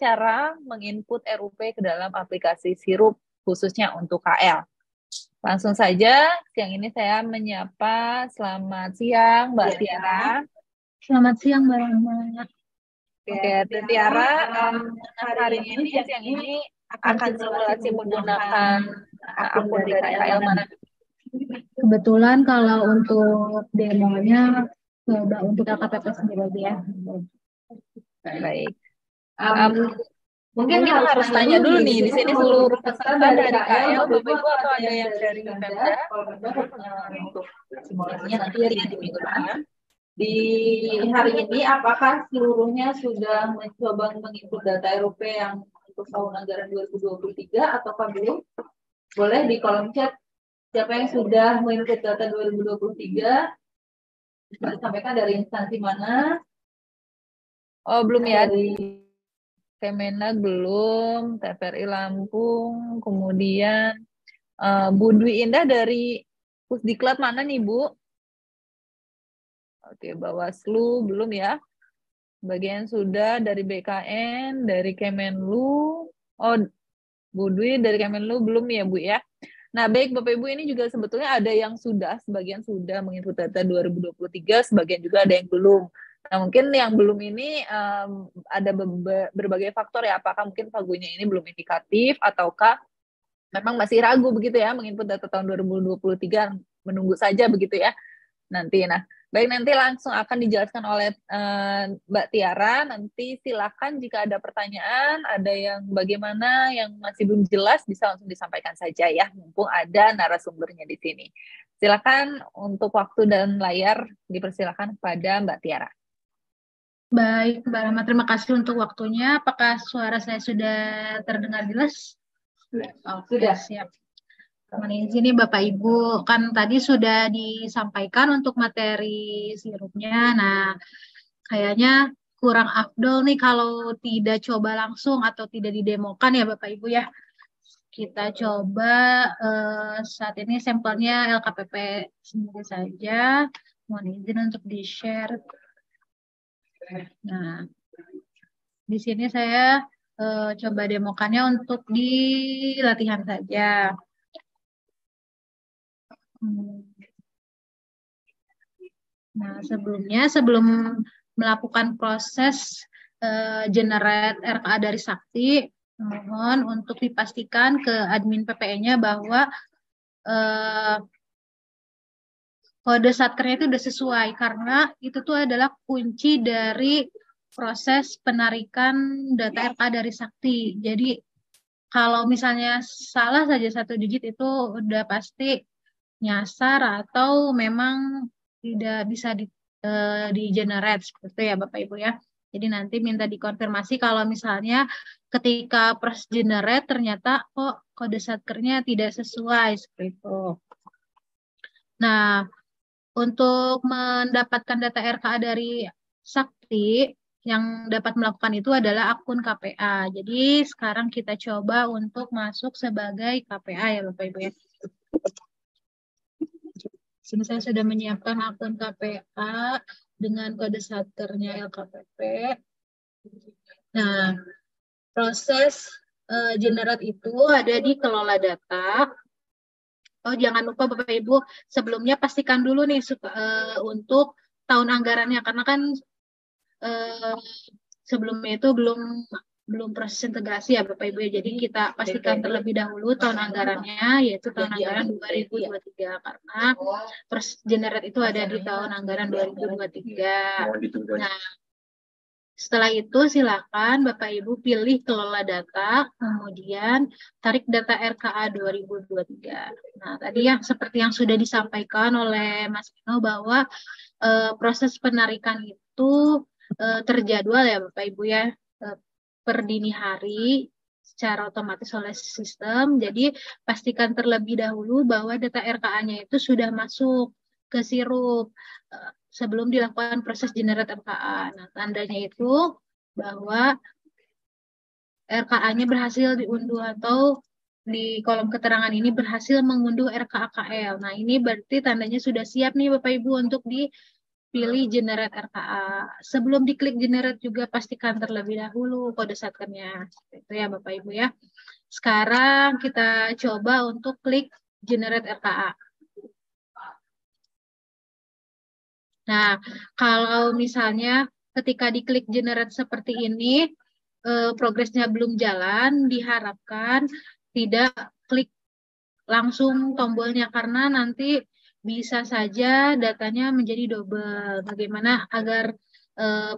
cara menginput RUP ke dalam aplikasi Sirup khususnya untuk KL. Langsung saja, siang ini saya menyapa. Selamat siang, Mbak Tiara. Selamat siang, Mbak Rahma. Oke, Tiara, hari ini, siang ini akan simulasi menggunakan akun dari KL mana? Kebetulan kalau untuk demonya, coba untuk LKPP sendiri aja ya. Baik. Mungkin harus tanya dulu nih, di sini seluruh peserta dari KL, Bapak Ibu, atau ada yang dari Pemda? Untuk simulasinya nanti ya di minggu depan. Di hari ini, apakah seluruhnya sudah mencoba menginput data RUP yang untuk tahun anggaran 2023 ataukah belum? Boleh di kolom chat siapa yang sudah menginput data 2023? Bisa disampaikan dari instansi mana? Oh, belum ya? Dari Kemenag belum, TVRI Lampung, kemudian Bu Dwi Indah dari Pusdiklat mana nih, Bu? Oke, Bawaslu belum ya? Bagian sudah dari BKN, dari Kemenlu. Oh, Bu Dwi dari Kemenlu belum ya, Bu ya? Nah, baik Bapak Ibu, ini juga sebetulnya ada yang sudah, sebagian sudah menginput data 2023, sebagian juga ada yang belum. Nah, mungkin yang belum ini ada berbagai faktor ya, apakah mungkin pagunya ini belum indikatif, ataukah memang masih ragu begitu ya, menginput data tahun 2023, menunggu saja begitu ya, nanti. Nah, baik, nanti langsung akan dijelaskan oleh Mbak Tiara. Nanti silakan jika ada pertanyaan, ada yang bagaimana, yang masih belum jelas, bisa langsung disampaikan saja ya, mumpung ada narasumbernya di sini. Silakan untuk waktu dan layar dipersilakan kepada Mbak Tiara. Baik, Mbak Rahma, terima kasih untuk waktunya. Apakah suara saya sudah terdengar jelas? Sudah. Siap. Di sini Bapak Ibu, kan tadi sudah disampaikan untuk materi sirupnya. Nah, kayaknya kurang afdol nih kalau tidak coba langsung atau tidak didemokan ya Bapak Ibu ya. Kita coba saat ini sampelnya LKPP sendiri saja. Mohon izin untuk di-share. Nah, di sini saya coba demokannya untuk di latihan saja. Nah, sebelum melakukan proses generate RKA dari Sakti, mohon untuk dipastikan ke admin PPE-nya bahwa kode satkernya itu sudah sesuai, karena itu tuh adalah kunci dari proses penarikan data RKA dari Sakti. Jadi kalau misalnya salah saja satu digit itu udah pasti nyasar atau memang tidak bisa di generate seperti itu ya Bapak Ibu ya. Jadi nanti minta dikonfirmasi kalau misalnya ketika proses generate ternyata kok kode satkernya tidak sesuai seperti itu. Nah, untuk mendapatkan data RKA dari Sakti, yang dapat melakukan itu adalah akun KPA. Jadi sekarang kita coba untuk masuk sebagai KPA ya Bapak Ibu ya. Sini saya sudah menyiapkan akun KPA dengan kode satkernya LKPP. Nah, proses generate itu ada di kelola data. Oh, jangan lupa Bapak Ibu, sebelumnya pastikan dulu nih untuk tahun anggarannya, karena kan sebelumnya itu belum proses integrasi ya Bapak Ibu. Jadi kita pastikan terlebih dahulu tahun anggarannya, yaitu tahun anggaran 2023, karena proses generate itu ada di tahun anggaran 2023. Nah, setelah itu silakan Bapak Ibu pilih kelola data, kemudian tarik data RKA 2023. Nah, tadi seperti yang sudah disampaikan oleh Mas Eno bahwa proses penarikan itu terjadwal ya Bapak Ibu ya, per dini hari secara otomatis oleh sistem. Jadi pastikan terlebih dahulu bahwa data RKA-nya itu sudah masuk ke sirup sebelum dilakukan proses generate RKA. Nah, tandanya itu bahwa RKA-nya berhasil diunduh atau di kolom keterangan ini berhasil mengunduh RKA KL. Nah, ini berarti tandanya sudah siap nih Bapak Ibu untuk pilih generate RKA. Sebelum diklik generate juga pastikan terlebih dahulu kode satkernya. Itu ya Bapak Ibu ya. Sekarang kita coba untuk klik generate RKA. Nah, kalau misalnya ketika diklik generate seperti ini, progresnya belum jalan, diharapkan tidak klik langsung tombolnya karena nanti bisa saja datanya menjadi double. Bagaimana agar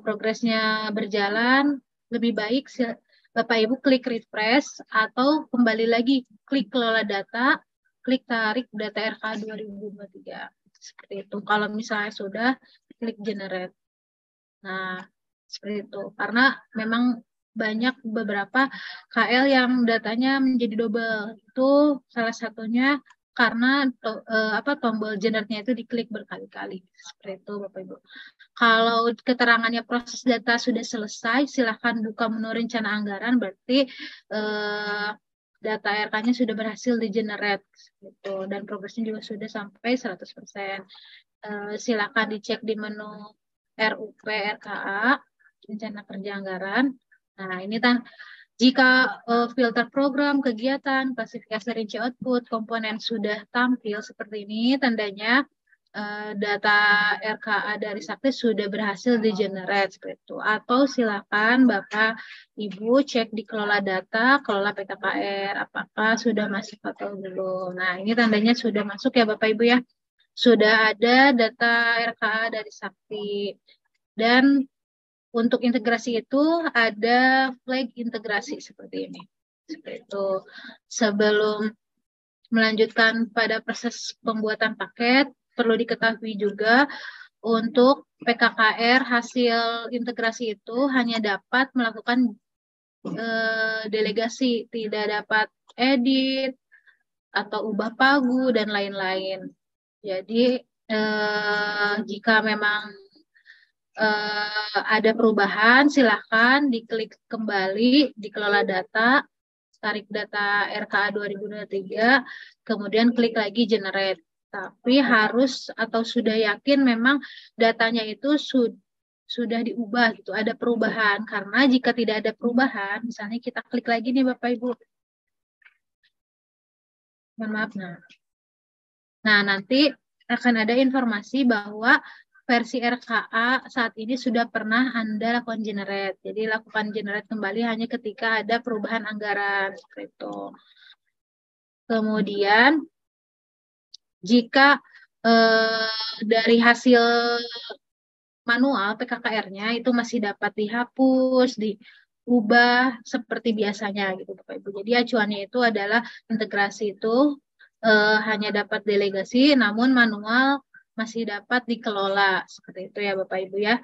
progresnya berjalan lebih baik Bapak Ibu klik refresh atau kembali lagi klik kelola data, klik tarik data RK 2023. Seperti itu. Kalau misalnya sudah klik generate. Nah, seperti itu. Karena memang banyak beberapa KL yang datanya menjadi double. Itu salah satunya karena tombol generate-nya itu diklik berkali-kali. Seperti itu Bapak Ibu. Kalau keterangannya proses data sudah selesai, silakan buka menu rencana anggaran, berarti data RK-nya sudah berhasil di-generate gitu, dan progresnya juga sudah sampai 100%. Silakan dicek di menu RUP RKA, rencana kerja anggaran. Nah, ini jika filter program, kegiatan, klasifikasi rinci output, komponen sudah tampil seperti ini, tandanya data RKA dari Sakti sudah berhasil di-generate seperti itu. Atau silakan Bapak Ibu cek di kelola data, kelola PKKR, apakah sudah masuk atau belum. Nah, ini tandanya sudah masuk ya Bapak Ibu ya. Sudah ada data RKA dari Sakti. Dan untuk integrasi itu ada flag integrasi seperti ini. Seperti itu. Sebelum melanjutkan pada proses pembuatan paket, perlu diketahui juga untuk PKKR hasil integrasi itu hanya dapat melakukan delegasi, tidak dapat edit atau ubah pagu dan lain-lain. Jadi jika memang ada perubahan, silahkan diklik kembali di kelola data, tarik data RKA 2023, kemudian klik lagi generate. Tapi harus atau sudah yakin memang datanya itu sudah diubah gitu, ada perubahan. Karena jika tidak ada perubahan, misalnya kita klik lagi nih Bapak Ibu. Mohon maaf. Nah, nanti akan ada informasi bahwa versi RKA saat ini sudah pernah Anda lakukan generate. Jadi lakukan generate kembali hanya ketika ada perubahan anggaran seperti itu. Kemudian jika dari hasil manual PKKR-nya itu masih dapat dihapus, diubah seperti biasanya gitu Bapak Ibu. Jadi acuannya itu adalah integrasi itu hanya dapat delegasi, namun manual masih dapat dikelola. Seperti itu ya Bapak Ibu ya.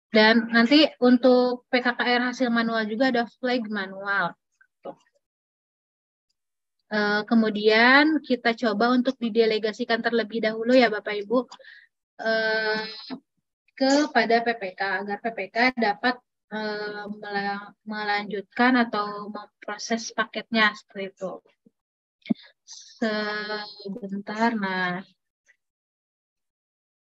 Dan nanti untuk PKKR hasil manual juga ada flag manual. Kemudian kita coba untuk didelegasikan terlebih dahulu ya Bapak Ibu kepada PPK agar PPK dapat melanjutkan atau memproses paketnya seperti itu. Sebentar, nah.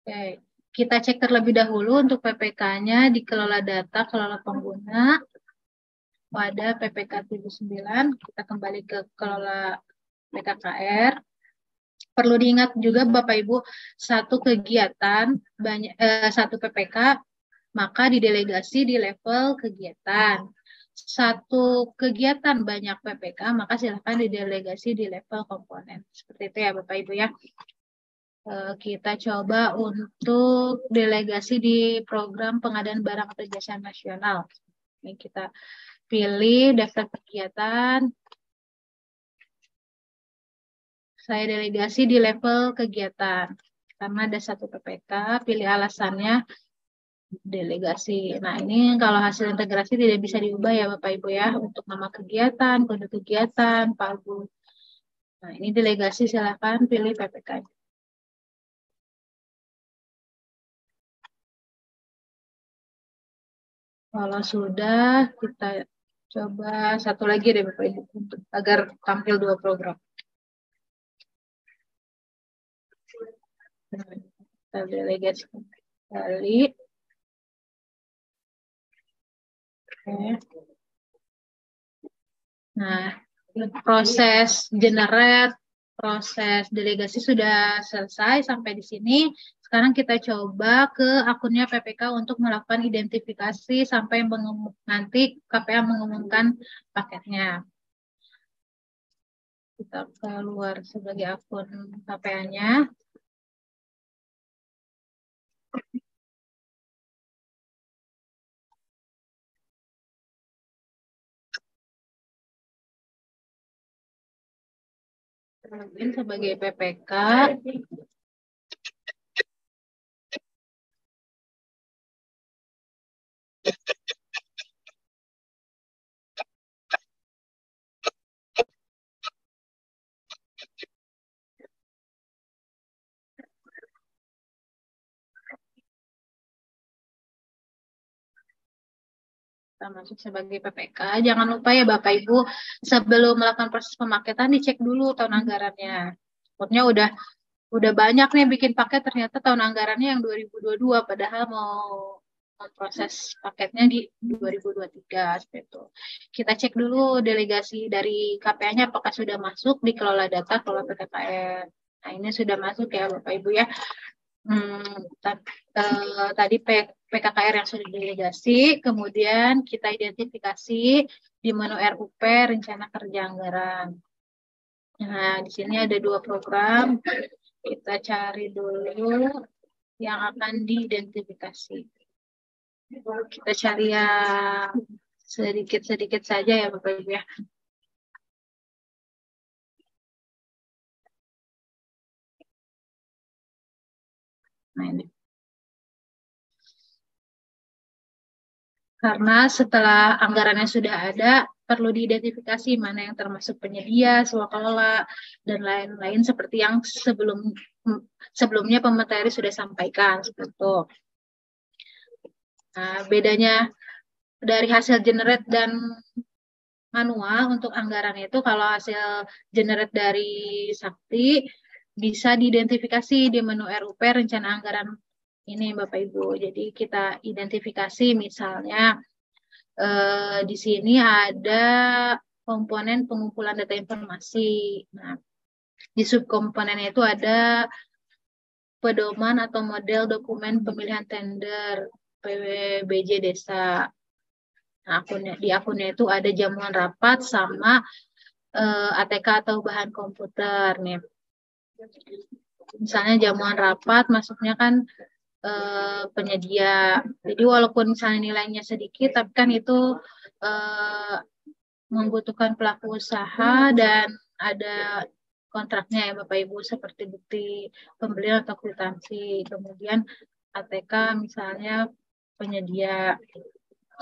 Oke, kita cek terlebih dahulu untuk PPK-nya di kelola data, kelola pengguna. Pada PPK 79, kita kembali ke kelola PKKR. Perlu diingat juga Bapak Ibu, satu kegiatan, satu PPK, maka didelegasi di level kegiatan. Satu kegiatan banyak PPK, maka silakan didelegasi di level komponen. Seperti itu ya Bapak Ibu ya. Kita coba untuk delegasi di program pengadaan barang atau jasa nasional. Ini kita pilih daftar kegiatan. Saya delegasi di level kegiatan. Karena ada satu PPK, pilih alasannya delegasi. Nah, ini kalau hasil integrasi tidak bisa diubah ya Bapak Ibu ya. Untuk nama kegiatan, kode kegiatan, pagu. Nah, ini delegasi silakan pilih PPK. Kalau sudah, kita coba satu lagi deh Bapak Ibu agar tampil dua program. Kita delegasi. Kali. Nah, proses generate, proses delegasi sudah selesai sampai di sini. Sekarang kita coba ke akunnya PPK untuk melakukan identifikasi sampai nanti KPA mengumumkan paketnya. Kita keluar sebagai akun KPA-nya. Login sebagai PPK. Kita masuk sebagai PPK. Jangan lupa ya Bapak Ibu, sebelum melakukan proses pemaketan dicek dulu tahun anggarannya. Maksudnya udah banyak nih bikin paket, ternyata tahun anggarannya yang 2022 padahal mau proses paketnya di 2023 seperti itu. Kita cek dulu delegasi dari KPA-nya apakah sudah masuk di kelola data kelola PKKR. Nah, ini sudah masuk ya Bapak Ibu ya. Tadi PKKR yang sudah delegasi, kemudian kita identifikasi di menu RUP rencana kerja anggaran. Nah, di sini ada 2 program. Kita cari dulu yang akan diidentifikasi. Kita cari yang sedikit-sedikit saja ya Bapak Ibu ya. Nah, ini. Karena setelah anggarannya sudah ada, perlu diidentifikasi mana yang termasuk penyedia, swakelola, dan lain-lain seperti yang sebelumnya pemateri sudah sampaikan. Seperti itu. Nah, bedanya dari hasil generate dan manual untuk anggaran itu, kalau hasil generate dari Sakti bisa diidentifikasi di menu RUP rencana anggaran ini Bapak Ibu. Jadi kita identifikasi misalnya di sini ada komponen pengumpulan data informasi. Nah, di subkomponennya itu ada pedoman atau model dokumen pemilihan tender PWBJ desa. Nah, di akunnya itu ada jamuan rapat sama ATK atau bahan komputer nih. Misalnya jamuan rapat masuknya kan penyedia. Jadi walaupun misalnya nilainya sedikit, tapi kan itu membutuhkan pelaku usaha dan ada kontraknya ya Bapak Ibu seperti bukti pembelian atau kwitansi. Kemudian ATK misalnya penyedia.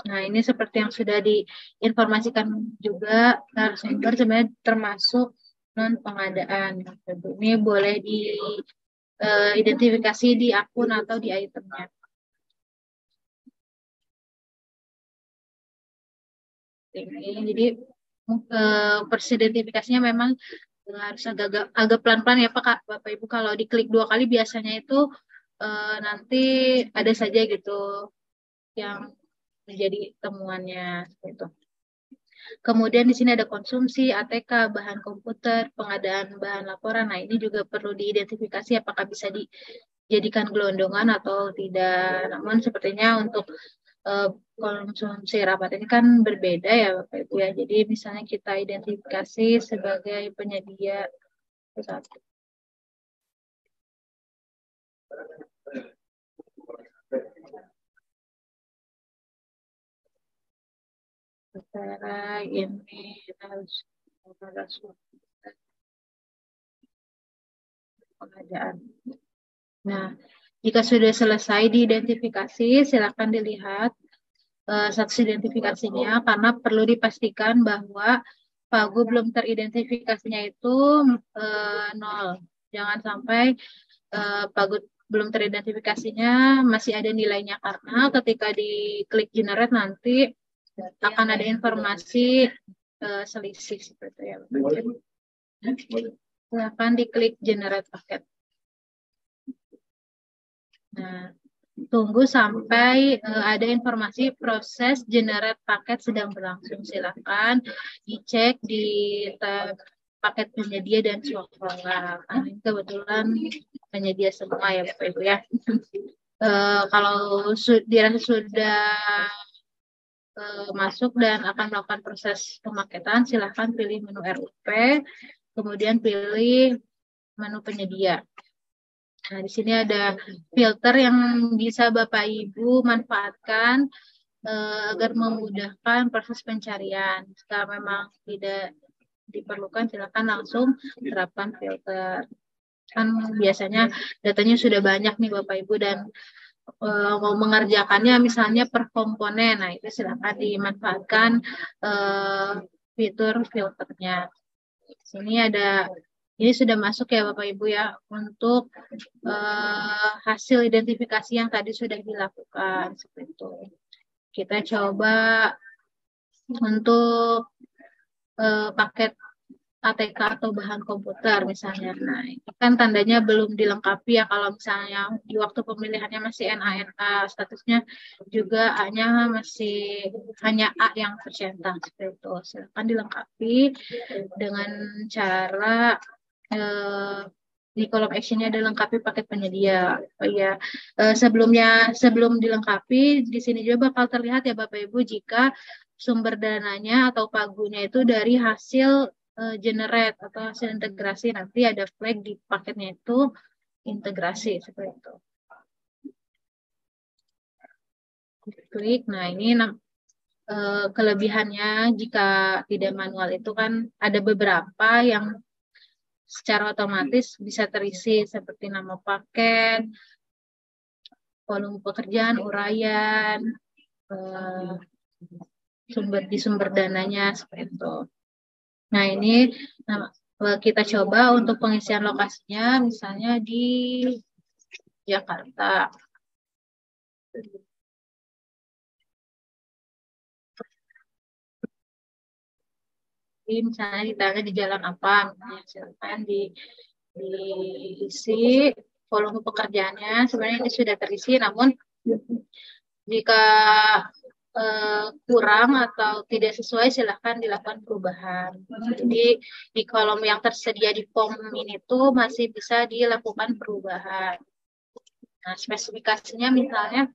Nah, ini seperti yang sudah diinformasikan juga narasumber sebenarnya termasuk non pengadaan. Ini boleh diidentifikasi di akun atau di itemnya. Jadi proses identifikasinya memang harus agak pelan-pelan ya Pak, Bapak Ibu. Kalau diklik 2 kali biasanya itu nanti ada saja gitu yang menjadi temuannya gitu. Kemudian di sini ada konsumsi, ATK, bahan komputer, pengadaan bahan laporan. Nah, ini juga perlu diidentifikasi apakah bisa dijadikan gelondongan atau tidak. Namun sepertinya untuk konsumsi rapat ini kan berbeda ya Bapak Ibu ya. Jadi misalnya kita identifikasi sebagai penyedia satu. Secara ini harus pengadaan. Nah, jika sudah selesai diidentifikasi, silakan dilihat status identifikasinya karena perlu dipastikan bahwa Pagu belum teridentifikasinya itu 0. Jangan sampai Pagu belum teridentifikasinya masih ada nilainya karena ketika diklik generate nanti akan ada informasi selisih seperti ya. Silakan diklik generate paket. Nah, tunggu sampai ada informasi proses generate paket sedang berlangsung. Silakan dicek di tab paket penyedia dan swasta. Nah, ini kebetulan penyedia semua ya Bapak Ibu ya. Kalau dirasa sudah masuk dan akan melakukan proses pemaketan, silahkan pilih menu RUP, kemudian pilih menu penyedia. Nah, di sini ada filter yang bisa Bapak Ibu manfaatkan agar memudahkan proses pencarian. Jika memang tidak diperlukan, silakan langsung terapkan filter. Kan biasanya datanya sudah banyak nih Bapak Ibu dan mau mengerjakannya misalnya per komponen. Nah, itu silakan dimanfaatkan fitur filternya. Di sini ada, ini sudah masuk ya Bapak Ibu ya untuk hasil identifikasi yang tadi sudah dilakukan seperti itu. Kita coba untuk paket ATK atau bahan komputer misalnya. Nah, ini kan tandanya belum dilengkapi ya kalau misalnya di waktu pemilihannya masih NA statusnya juga A-nya masih hanya A yang tercentang seperti itu. Silakan dilengkapi dengan cara di kolom actionnya ada lengkapi paket penyedia. Oh iya, sebelum dilengkapi di sini juga bakal terlihat ya Bapak Ibu jika sumber dananya atau pagunya itu dari hasil generate atau hasil integrasi, nanti ada flag di paketnya itu integrasi seperti itu. Klik. Nah, ini kelebihannya jika tidak manual itu kan ada beberapa yang secara otomatis bisa terisi seperti nama paket, volume pekerjaan, uraian, sumber dananya seperti itu. Nah, ini kita coba untuk pengisian lokasinya misalnya di Jakarta. Jadi misalnya ditanya di jalan apa, misalnya silakan diisi volume pekerjaannya. Sebenarnya ini sudah terisi, namun jika kurang atau tidak sesuai silahkan dilakukan perubahan. Jadi di kolom yang tersedia di form ini tuh masih bisa dilakukan perubahan. Nah, spesifikasinya misalnya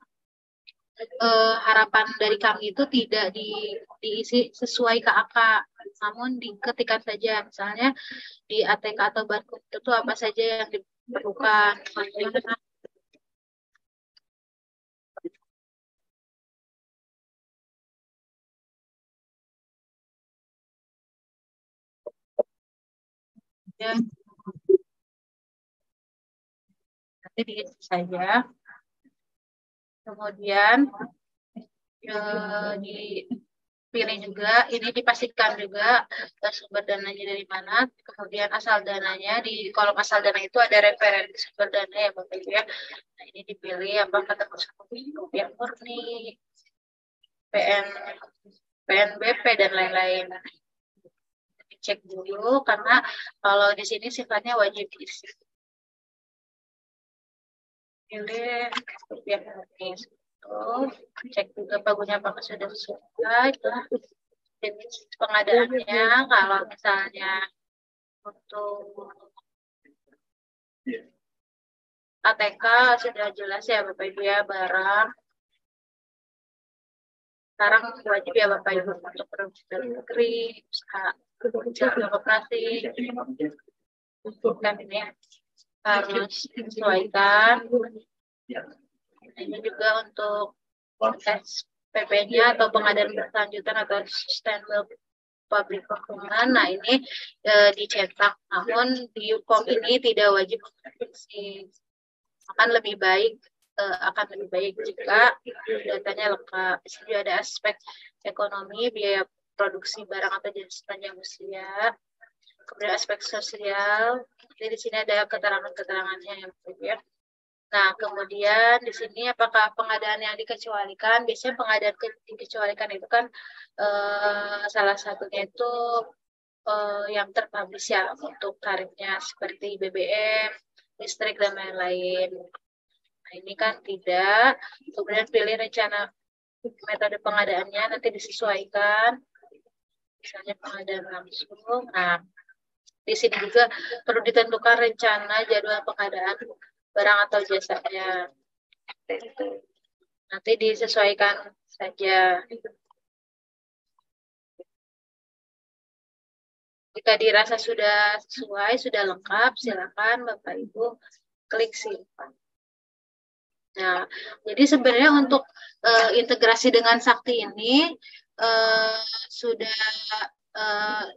harapan dari kami itu tidak diisi sesuai KAK, namun diketikkan saja misalnya di ATK atau barcode itu apa saja yang diperlukan. Ya, nanti diisi saja. Kemudian dipilih juga, ini dipastikan juga sumber dananya dari mana, kemudian asal dananya, di kolom asal dana itu ada referensi sumber dana ya Bapak Ibu ya. Nah, ini dipilih apakah termasuk rupiah murni, PNBP dan lain-lain. Cek dulu karena kalau di sini sifatnya wajib diisi. Pilih rupiah murni. Cek juga pagunya apakah sudah sesuai. Jenis pengadaannya, kalau misalnya untuk ATK sudah jelas ya Bapak Ibu ya, barang. Sekarang wajib ya Bapak Ibu untuk produksi negeri, usaha koperasi, kan ini harus disesuaikan. Ini juga untuk SPP-nya atau pengadaan berkelanjutan atau sustainable public procurement. Nah, ini dicetak, namun di form ini tidak wajib akan lebih baik jika datanya lengkap. Di sini ada aspek ekonomi, biaya produksi barang atau jenis sepanjang usia, kemudian aspek sosial. Jadi di sini ada keterangan-keterangannya ya. Nah, kemudian di sini apakah pengadaan yang dikecualikan? Biasanya pengadaan dikecualikan itu kan salah satunya itu yang terpublish ya untuk tarifnya seperti BBM, listrik dan lain-lain. Nah, ini kan tidak. Kemudian pilih rencana metode pengadaannya, nanti disesuaikan. Misalnya pengadaan langsung. Nah, di sini juga perlu ditentukan rencana jadwal pengadaan barang atau jasanya. Nanti disesuaikan saja. Jika dirasa sudah sesuai, sudah lengkap, silakan Bapak Ibu klik simpan. Nah, jadi sebenarnya untuk integrasi dengan Sakti ini sudah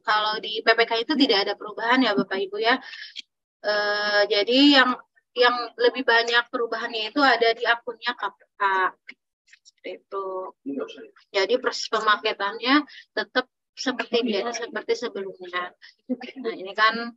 kalau di PPK itu tidak ada perubahan ya Bapak Ibu ya. Jadi yang lebih banyak perubahannya itu ada di akunnya KPK. Seperti itu. Jadi proses pemaketannya tetap seperti biasa, seperti sebelumnya. Nah, ini kan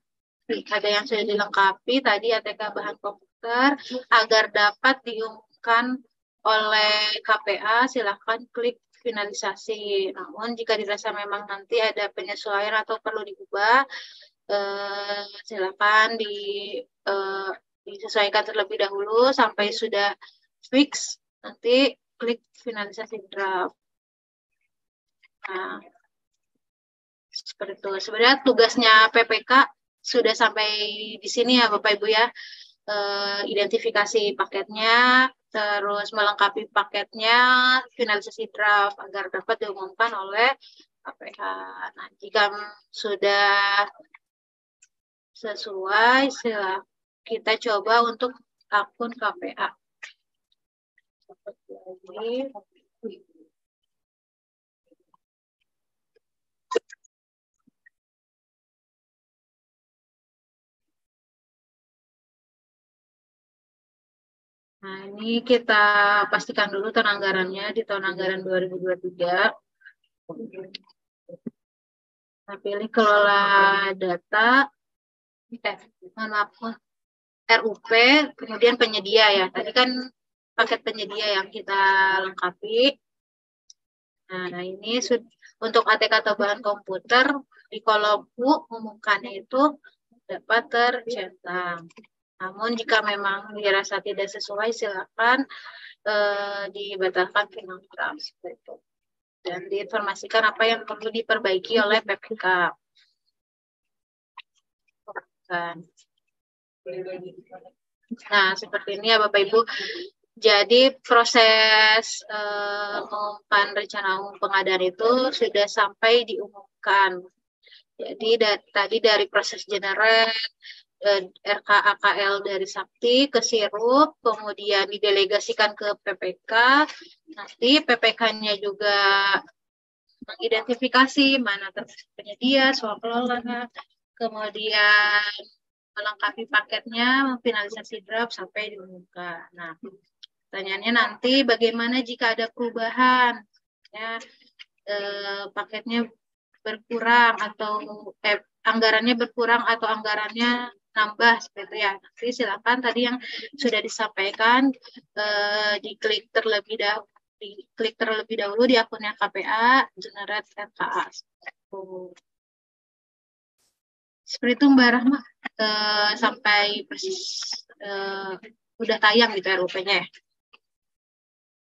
ada yang sudah dilengkapi tadi ATK bahan komputer. Agar dapat diumumkan oleh KPA, silahkan klik finalisasi. Namun jika dirasa memang nanti ada penyesuaian atau perlu diubah, silahkan disesuaikan terlebih dahulu sampai sudah fix, nanti klik finalisasi draft. Nah, seperti itu. Sebenarnya tugasnya PPK sudah sampai di sini ya Bapak Ibu ya. Identifikasi paketnya, terus melengkapi paketnya, finalisasi draft agar dapat diumumkan oleh KPH. Nah, jika sudah sesuai, kita coba untuk akun KPA. Seperti ini. Nah, ini kita pastikan dulu tahun anggarannya di tahun anggaran 2023. Nah, pilih kelola data, maaf, RUP, kemudian penyedia ya. Tadi kan paket penyedia yang kita lengkapi. Nah, ini untuk ATK atau bahan komputer, di kolom U umumkannya itu dapat tercentang. Namun jika memang dirasa tidak sesuai, silakan dibatalkan final draft seperti itu. Dan diinformasikan apa yang perlu diperbaiki oleh PPK. Nah, seperti ini ya Bapak Ibu. Jadi proses mengumumkan rencana umum pengadaan itu sudah sampai diumumkan. Jadi tadi dari proses generate, RKAKL dari Sakti ke Sirup, kemudian didelegasikan ke PPK, nanti PPK-nya juga mengidentifikasi mana penyedia, swakelola, kemudian melengkapi paketnya, finalisasi draft sampai diumumkan. Nah, pertanyaannya nanti bagaimana jika ada perubahan, ya, paketnya berkurang atau anggarannya berkurang atau anggarannya nambah seperti itu ya. Nanti silakan tadi yang sudah disampaikan diklik terlebih dahulu di akunnya KPA generate RKA. Seperti itu Mbak Rahma, sampai persis udah tayang gitu RUP-nya ya.